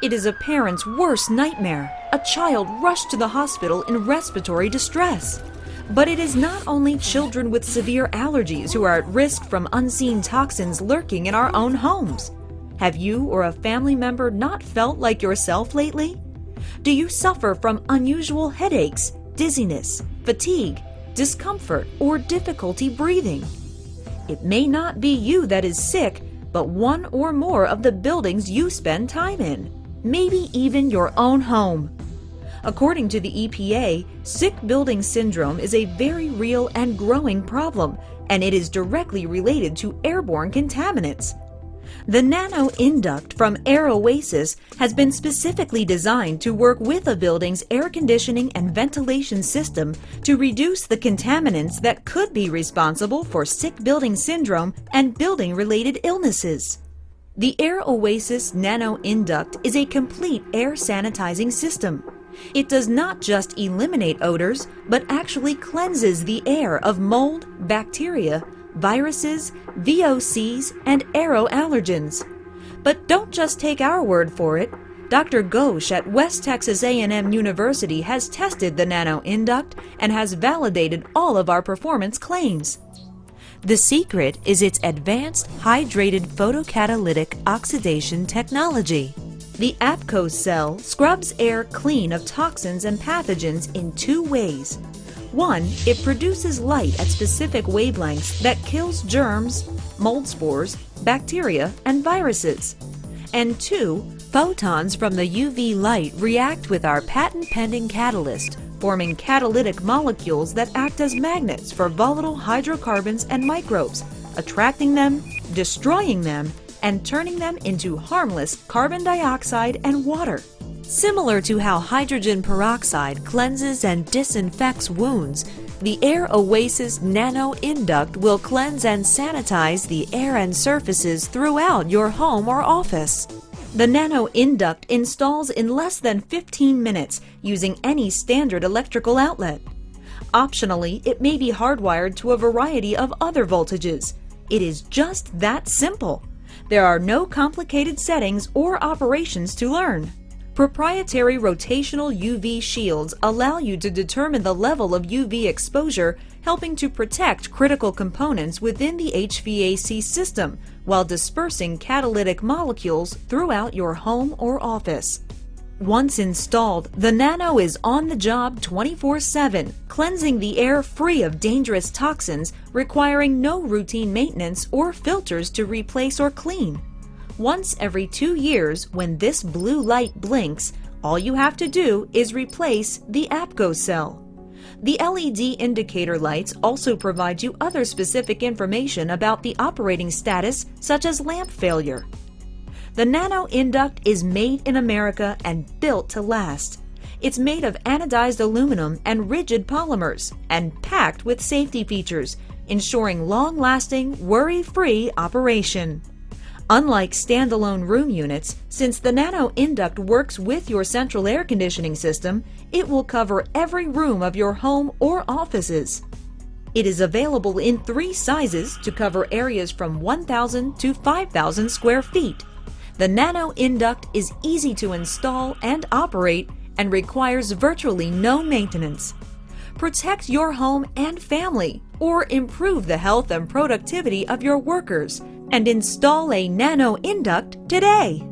It is a parent's worst nightmare. A child rushed to the hospital in respiratory distress. But it is not only children with severe allergies who are at risk from unseen toxins lurking in our own homes. Have you or a family member not felt like yourself lately? Do you suffer from unusual headaches, dizziness, fatigue, discomfort, or difficulty breathing? It may not be you that is sick, but one or more of the buildings you spend time in, maybe even your own home. According to the EPA, sick building syndrome is a very real and growing problem, and it is directly related to airborne contaminants. The Nano Induct from Air Oasis has been specifically designed to work with a building's air conditioning and ventilation system to reduce the contaminants that could be responsible for sick building syndrome and building-related illnesses. The Air Oasis Nano Induct is a complete air sanitizing system. It does not just eliminate odors, but actually cleanses the air of mold, bacteria, viruses, VOCs, and aeroallergens. But don't just take our word for it. Dr. Ghosh at West Texas A&M University has tested the Nano Induct and has validated all of our performance claims. The secret is its advanced hydrated photocatalytic oxidation technology. The APCO cell scrubs air clean of toxins and pathogens in two ways. One, it produces light at specific wavelengths that kills germs, mold spores, bacteria, and viruses. And two, photons from the UV light react with our patent-pending catalyst, forming catalytic molecules that act as magnets for volatile hydrocarbons and microbes, attracting them, destroying them, and turning them into harmless carbon dioxide and water. Similar to how hydrogen peroxide cleanses and disinfects wounds, the Air Oasis Nano Induct will cleanse and sanitize the air and surfaces throughout your home or office. The Nano Induct installs in less than 15 minutes using any standard electrical outlet. Optionally, it may be hardwired to a variety of other voltages. It is just that simple. There are no complicated settings or operations to learn. Proprietary rotational UV shields allow you to determine the level of UV exposure, helping to protect critical components within the HVAC system while dispersing catalytic molecules throughout your home or office. Once installed, the Nano is on the job 24/7, cleansing the air free of dangerous toxins, requiring no routine maintenance or filters to replace or clean. Once every 2 years, when this blue light blinks, all you have to do is replace the APCO cell. The LED indicator lights also provide you other specific information about the operating status, such as lamp failure. The Nano Induct is made in America and built to last. It's made of anodized aluminum and rigid polymers and packed with safety features, ensuring long-lasting, worry-free operation. Unlike standalone room units, since the Nano Induct works with your central air conditioning system, it will cover every room of your home or offices. It is available in 3 sizes to cover areas from 1,000 to 5,000 square feet. The Nano Induct is easy to install and operate and requires virtually no maintenance. Protect your home and family, or improve the health and productivity of your workers, and install a Nano Induct today.